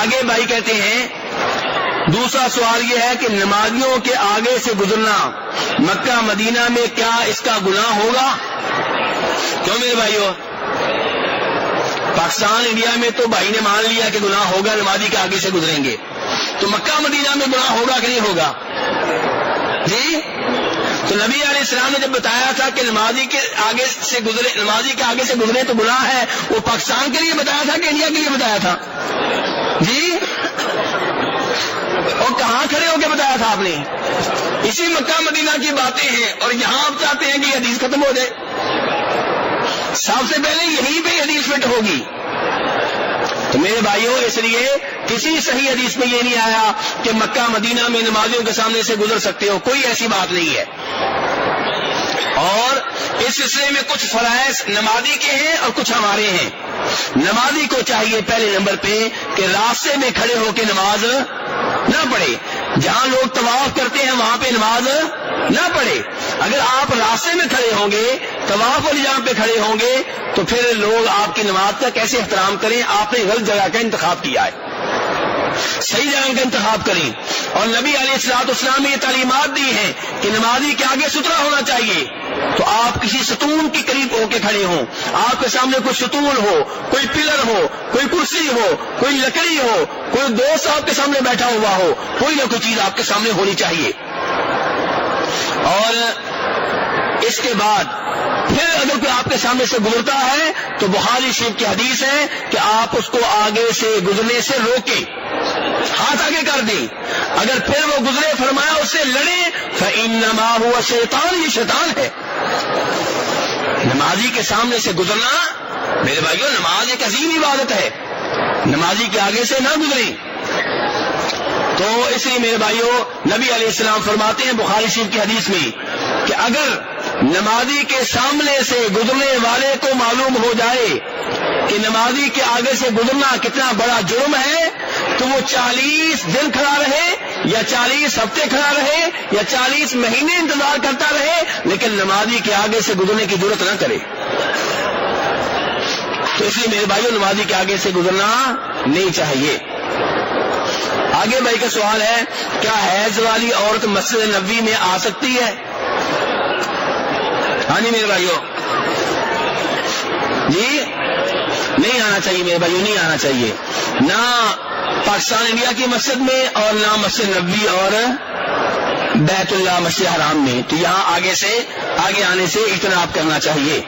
آگے بھائی کہتے ہیں دوسرا سوال یہ ہے کہ نمازیوں کے آگے سے گزرنا مکہ مدینہ میں کیا اس کا گناہ ہوگا؟ کیوں میرے بھائیو؟ پاکستان انڈیا میں تو بھائی نے مان لیا کہ گناہ ہوگا، نمازی کے آگے سے گزریں گے، تو مکہ مدینہ میں گناہ ہوگا کہ نہیں ہوگا؟ جی تو نبی علیہ السلام نے جب بتایا تھا کہ نمازی کے آگے سے گزرے تو گناہ ہے، وہ پاکستان کے لیے بتایا تھا کہ انڈیا کے لیے بتایا تھا؟ جی اور کہاں کھڑے ہو کے بتایا تھا آپ نے؟ اسی مکہ مدینہ کی باتیں ہیں، اور یہاں آپ چاہتے ہیں کہ یہ حدیث ختم ہو جائے۔ سب سے پہلے یہیں پہ حدیث فٹ ہوگی۔ تو میرے بھائیوں اس لیے کسی صحیح حدیث میں یہ نہیں آیا کہ مکہ مدینہ میں نمازیوں کے سامنے سے گزر سکتے ہو، کوئی ایسی بات نہیں ہے۔ اور اس سلسلے میں کچھ فرائض نمازی کے ہیں اور کچھ ہمارے ہیں۔ نمازی کو چاہیے پہلے نمبر پہ کہ راستے میں کھڑے ہو کے نماز نہ پڑھے، جہاں لوگ طواف کرتے ہیں وہاں پہ نماز نہ پڑھے۔ اگر آپ راستے میں کھڑے ہوں گے، طواف والی جگہ پہ کھڑے ہوں گے، تو پھر لوگ آپ کی نماز کا کیسے احترام کریں؟ آپ نے غلط جگہ کا انتخاب کیا ہے، صحیح جگہ کا انتخاب کریں۔ اور نبی علیہ الصلوۃ والسلام نے یہ تعلیمات دی ہیں کہ نمازی کے آگے ستھرا ہونا چاہیے، تو آپ کسی ستون کے قریب ہو کے کھڑے ہوں، آپ کے سامنے کوئی ستون ہو، کوئی پلر ہو، کوئی کرسی ہو، کوئی لکڑی ہو، کوئی دوست آپ کے سامنے بیٹھا ہوا ہو، کوئی نہ کوئی چیز آپ کے سامنے ہونی چاہیے۔ اور اس کے بعد پھر اگر کوئی آپ کے سامنے سے گزرتا ہے تو بخاری شریف کی حدیث ہے کہ آپ اس کو آگے سے گزرنے سے روکیں، ہاتھ آگے کر دیں۔ اگر پھر وہ گزرے، فرمایا اس سے لڑیں، فإنما هو شیطان، یہ شیطان ہے۔ نمازی کے سامنے سے گزرنا میرے بھائیوں، نماز ایک عظیم عبادت ہے، نمازی کے آگے سے نہ گزریں۔ تو اس لیے میرے بھائیوں نبی علیہ السلام فرماتے ہیں بخاری شریف کی حدیث میں کہ اگر نمازی کے سامنے سے گزرنے والے کو معلوم ہو جائے کہ نمازی کے آگے سے گزرنا کتنا بڑا جرم ہے، تو وہ 40 دن کھڑا رہے یا 40 ہفتے کھڑا رہے یا 40 مہینے انتظار کرتا رہے، لیکن نمازی کے آگے سے گزرنے کی ضرورت نہ کرے۔ تو اس لیے میرے بھائیوں نمازی کے آگے سے گزرنا نہیں چاہیے۔ آگے بھائی کا سوال ہے، کیا حیض والی عورت مسجد نبوی میں آ سکتی ہے؟ ہاں جی میرے بھائیوں، جی نہیں آنا چاہیے میرے بھائیوں، نہیں آنا چاہیے، نہ پاکستان انڈیا کی مسجد میں اور نہ مسجد نبوی اور بیت اللہ مسجد حرام میں۔ تو یہاں آگے آنے سے اجتناب کرنا چاہیے۔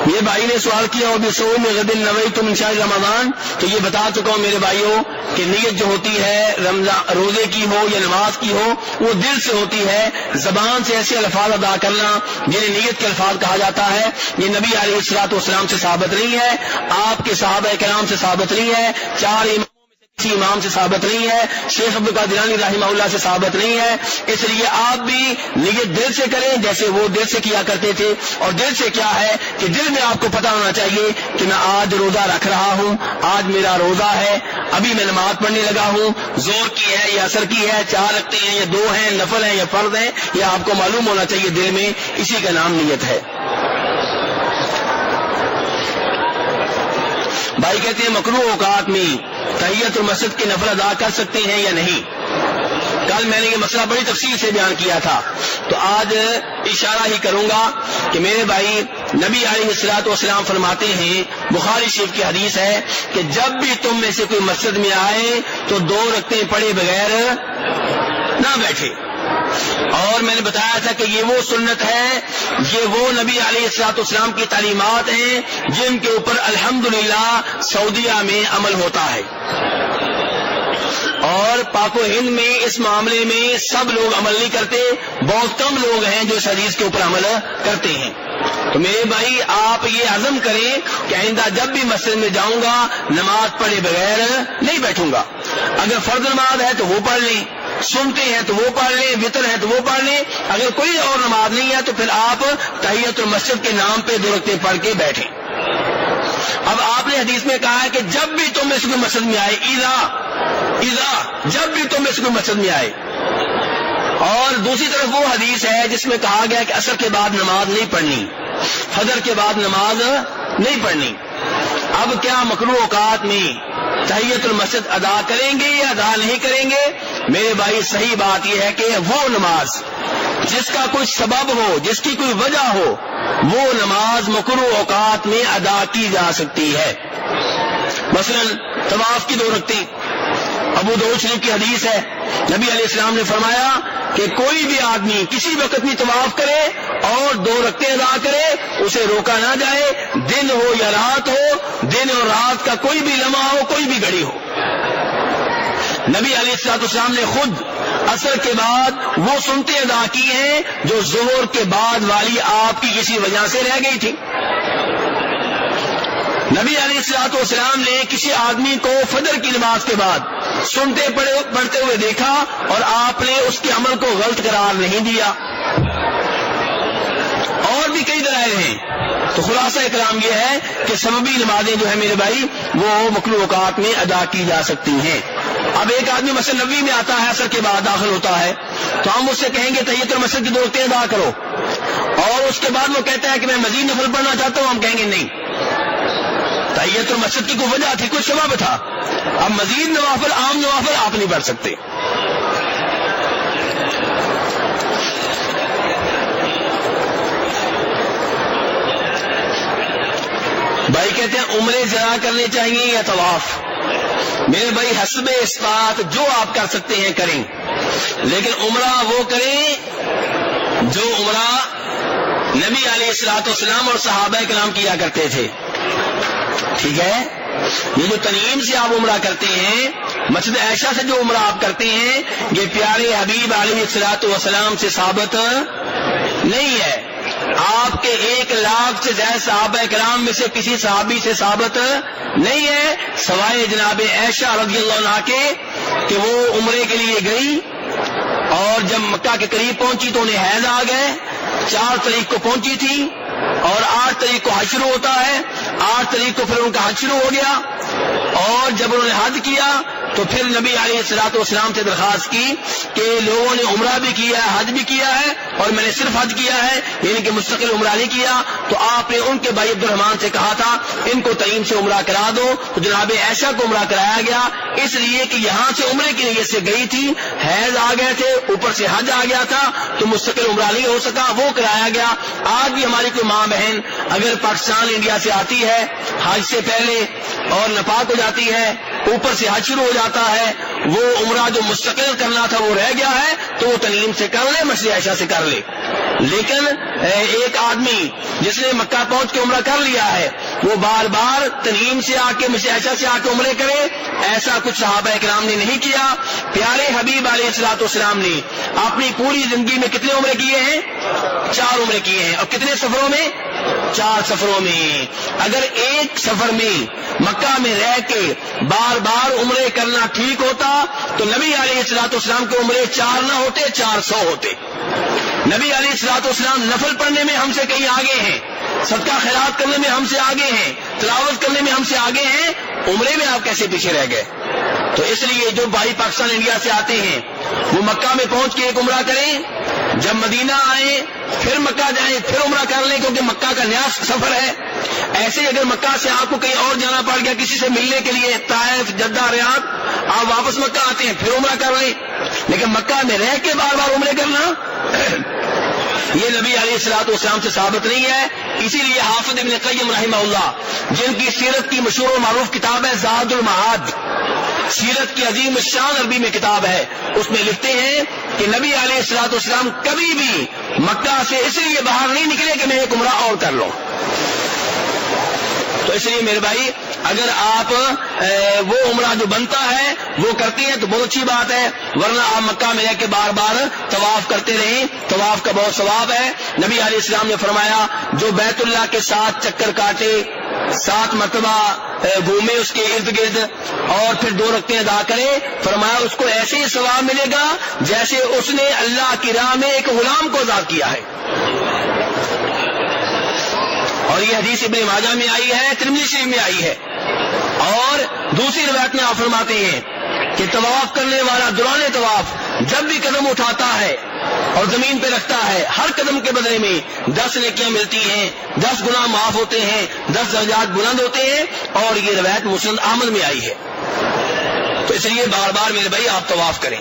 یہ بھائی نے سوال کیا اور بصوم غد نویتم من شہر رمضان، تو یہ بتا چکا ہوں میرے بھائیوں کہ نیت جو ہوتی ہے رمضان روزے کی ہو یا نماز کی ہو، وہ دل سے ہوتی ہے۔ زبان سے ایسے الفاظ ادا کرنا جنہیں نیت کے الفاظ کہا جاتا ہے، یہ نبی علیہ الصلوۃ والسلام سے ثابت نہیں ہے، آپ کے صحابہ کرام سے ثابت نہیں ہے، 4 اماموں میں سے کسی امام سے ثابت نہیں ہے، شیخ عبد القادر جیلانی رحمہ اللہ سے ثابت نہیں ہے۔ اس لیے آپ بھی نیت دل سے کریں جیسے وہ دل سے کیا کرتے تھے۔ اور دل سے کیا ہے کہ دل میں آپ کو پتہ ہونا چاہیے کہ میں آج روزہ رکھ رہا ہوں، آج میرا روزہ ہے، ابھی میں نماز پڑھنے لگا ہوں، زور کی ہے یا اثر کی ہے، 4 رکعتیں ہیں یا 2 ہیں، نفل ہیں یا فرض ہیں، یہ آپ کو معلوم ہونا چاہیے دل میں، اسی کا نام نیت ہے۔ بھائی کہتے ہیں مکروہ اوقات میں تحیت المسجد کے نفل ادا کر سکتے ہیں یا نہیں؟ کل میں نے یہ مسئلہ بڑی تفصیل سے بیان کیا تھا، تو آج اشارہ ہی کروں گا کہ میرے بھائی نبی علیہ الصلوۃ والسلام فرماتے ہیں، بخاری شریف کی حدیث ہے کہ جب بھی تم میں سے کوئی مسجد میں آئے تو 2 رکعتیں پڑھے بغیر نہ بیٹھے۔ اور میں نے بتایا تھا کہ یہ وہ سنت ہے، یہ وہ نبی علیہ الصلوۃ والسلام کی تعلیمات ہیں جن کے اوپر الحمدللہ سعودیہ میں عمل ہوتا ہے، اور پاک و ہند میں اس معاملے میں سب لوگ عمل نہیں کرتے، بہت کم لوگ ہیں جو اس حدیث کے اوپر عمل کرتے ہیں۔ تو میرے بھائی آپ یہ عزم کریں کہ آئندہ جب بھی مسجد میں جاؤں گا نماز پڑھے بغیر نہیں بیٹھوں گا۔ اگر فرض نماز ہے تو وہ پڑھ لیں، سنتے ہیں تو وہ پڑھ لیں، وطر ہے تو وہ پڑھ لیں، اگر کوئی اور نماز نہیں ہے تو پھر آپ تحیت المسجد کے نام پہ 2 رکعتیں پڑھ کے بیٹھیں۔ اب آپ نے حدیث میں کہا ہے کہ جب بھی تم میں سے کوئی مسجد میں آئے، جب بھی تم میں سے کوئی مسجد میں آئے، اور دوسری طرف وہ حدیث ہے جس میں کہا گیا کہ عصر کے بعد نماز نہیں پڑھنی، فجر کے بعد نماز نہیں پڑھنی۔ اب کیا مکروہ اوقات میں تحیۃ المسجد ادا کریں گے یا ادا نہیں کریں گے؟ میرے بھائی صحیح بات یہ ہے کہ وہ نماز جس کا کوئی سبب ہو، جس کی کوئی وجہ ہو، وہ نماز مکروہ اوقات میں ادا کی جا سکتی ہے۔ مثلا طواف کی 2 رکعتیں، ابو داؤد شریف کی حدیث ہے، نبی علیہ السلام نے فرمایا کہ کوئی بھی آدمی کسی وقت بھی طواف کرے اور 2 رکعتیں ادا کرے، اسے روکا نہ جائے، دن ہو یا رات ہو، دن اور رات کا کوئی بھی لمحہ ہو، کوئی بھی گھڑی ہو۔ نبی علیہ السلام نے خود عصر کے بعد وہ سنتیں ادا کی ہیں جو ظہر کے بعد والی آپ کی کسی وجہ سے رہ گئی تھی۔ نبی علیہ السلام نے کسی آدمی کو فجر کی نماز کے بعد سنتے پڑھتے ہوئے دیکھا اور آپ نے اس کے عمل کو غلط قرار نہیں دیا۔ اور بھی کئی دلائل ہیں، تو خلاصہ کلام یہ ہے کہ سببی نمازیں جو ہے میرے بھائی وہ مکروہ اوقات میں ادا کی جا سکتی ہیں۔ اب ایک آدمی مسجد نبوی میں آتا ہے، عصر کے بعد داخل ہوتا ہے، تو ہم اس سے کہیں گے تحیۃ المسجد کی 2 رکعتیں ادا کرو، اور اس کے بعد وہ کہتا ہے کہ میں مزید نفل پڑھنا چاہتا ہوں، ہم کہیں گے نہیں، تحیۃ المسجد کی کوئی وجہ تھی، کوئی سبب تھا، اب مزید نوافل، عام نوافل آپ نہیں پڑھ سکتے۔ بھائی کہتے ہیں عمرے زیادہ کرنے چاہیے یا طواف؟ میرے بھائی حسب استطاعت جو آپ کر سکتے ہیں کریں، لیکن عمرہ وہ کریں جو عمرہ نبی علیہ الصلوۃ والسلام اور صحابہ کرام کیا کرتے تھے، ٹھیک ہے؟ یہ جو تنعیم سے آپ عمرہ کرتے ہیں، مسجد عائشہ سے جو عمرہ آپ کرتے ہیں، یہ پیارے حبیب علیہ الصلوۃ والسلام سے ثابت نہیں ہے۔ آپ کے 1 لاکھ سے زیادہ صحابہ کرام میں سے کسی صحابی سے ثابت نہیں ہے، سوائے جناب عائشہ رضی اللہ عنہا کے کہ وہ عمرے کے لیے گئی اور جب مکہ کے قریب پہنچی تو انہیں حیض آ گئے، 4 تاریخ کو پہنچی تھی اور 8 تاریخ کو حج شروع ہوتا ہے، 8 تاریخ کو پھر ان کا حج شروع ہو گیا، اور جب انہوں نے حج کیا تو پھر نبی علیہ الصلوۃ والسلام سے درخواست کی کہ لوگوں نے عمرہ بھی کیا ہے، حج بھی کیا ہے، اور میں نے صرف حج کیا ہے، یعنی کہ مستقل عمرہ نہیں کیا، تو آپ نے ان کے بھائی عبد الرحمان سے کہا تھا ان کو تنعیم سے عمرہ کرا دو، تو جناب عائشہ کو عمرہ کرایا گیا، اس لیے کہ یہاں سے عمرے کی نیت سے گئی تھی، حیض آ گئے تھے، اوپر سے حج آ گیا تھا، تو مستقل عمرہ نہیں ہو سکا، وہ کرایا گیا۔ آج بھی ہماری کوئی ماں بہن اگر پاکستان انڈیا سے آتی ہے حج سے پہلے اور ناپاک ہو جاتی ہے، اوپر سے حج شروع ہو جاتا ہے، وہ عمرہ جو مستقل کرنا تھا وہ رہ گیا ہے، تو وہ تنعیم سے کر لے، مسجد عائشہ سے کر لے۔ لیکن ایک آدمی جس نے مکہ پہنچ کے عمرہ کر لیا ہے، وہ بار بار تنعیم سے آ کے مسجد عائشہ سے آ کے عمرے کرے، ایسا کچھ صحابہ کرام نے نہیں کیا۔ پیارے حبیب علیہ الصلوۃ والسلام نے اپنی پوری زندگی میں کتنے عمرے کیے ہیں؟ 4 عمرے کیے ہیں، اور کتنے سفروں میں؟ 4 سفروں میں۔ اگر ایک سفر میں مکہ میں رہ کے بار بار عمرے کرنا ٹھیک ہوتا تو نبی علیہ الصلوۃ والسلام کے عمرے 4 نہ ہوتے، 400 ہوتے۔ نبی علیہ الصلوۃ والسلام نفل پڑھنے میں ہم سے کہیں آگے ہیں، صدقہ خیرات کرنے میں ہم سے آگے ہیں، تلاوت کرنے میں ہم سے آگے ہیں، عمرے میں آپ کیسے پیچھے رہ گئے؟ تو اس لیے جو بھائی پاکستان انڈیا سے آتے ہیں وہ مکہ میں پہنچ کے ایک عمرہ کریں، جب مدینہ آئیں پھر مکہ جائیں، پھر عمرہ کر لیں، کیونکہ مکہ کا نیا سفر ہے۔ ایسے اگر مکہ سے آپ کو کہیں اور جانا پڑ گیا کسی سے ملنے کے لیے، طائف، جدہ، ریاض، آپ واپس مکہ آتے ہیں پھر عمرہ کر لیں، لیکن مکہ میں رہ کے بار بار عمرے کرنا یہ نبی علیہ الصلوۃ والسلام سے ثابت نہیں ہے۔ اسی لیے حافظ ابن قیم رحمہ اللہ، جن کی سیرت کی مشہور و معروف کتاب ہے زاد المعاد، سیرت کی عظیم الشان عربی میں کتاب ہے، اس میں لکھتے ہیں کہ نبی علیہ الصلوۃ والسلام کبھی بھی مکہ سے اس لیے باہر نہیں نکلے کہ میں ایک عمرہ اور کر لوں۔ تو اس لیے میرے بھائی اگر آپ وہ عمرہ جو بنتا ہے وہ کرتے ہیں تو بہت اچھی بات ہے، ورنہ آپ مکہ میں رہ کے بار بار طواف کرتے رہیں، طواف کا بہت ثواب ہے۔ نبی علیہ السلام نے فرمایا جو بیت اللہ کے 7 چکر کاٹے، 7 مرتبہ گھومے اس کے ارد گرد اور پھر 2 رکعتیں ادا کرے، فرمایا اس کو ایسے ہی ثواب ملے گا جیسے اس نے اللہ کی راہ میں ایک غلام کو آزاد کیا ہے۔ اور یہ حدیث ابن ماجہ میں آئی ہے، ترمذی شریف میں آئی ہے، اور دوسری روایت میں آپ فرماتے ہیں کہ طواف کرنے والا دوران طواف جب بھی قدم اٹھاتا ہے اور زمین پہ رکھتا ہے، ہر قدم کے بدلے میں 10 نیکیاں ملتی ہیں، 10 گناہ معاف ہوتے ہیں، 10 درجات بلند ہوتے ہیں، اور یہ روایت مسند احمد میں آئی ہے۔ تو اس لیے بار بار میرے بھائی آپ طواف کریں۔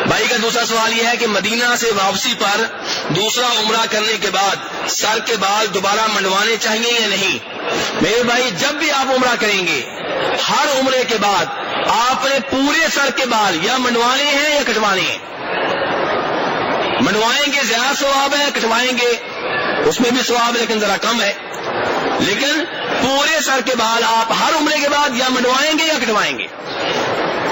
بھائی کا دوسرا سوال یہ ہے کہ مدینہ سے واپسی پر دوسرا عمرہ کرنے کے بعد سر کے بال دوبارہ منڈوانے چاہیے یا نہیں؟ میرے بھائی جب بھی آپ عمرہ کریں گے، ہر عمرے کے بعد آپ نے پورے سر کے بال یا منڈوانے ہیں یا کٹوانے ہیں۔ منڈوائیں گے زیادہ ثواب ہے، کٹوائیں گے اس میں بھی ثواب ہے لیکن ذرا کم ہے، لیکن پورے سر کے بال آپ ہر عمرے کے بعد یا منڈوائیں گے یا کٹوائیں گے۔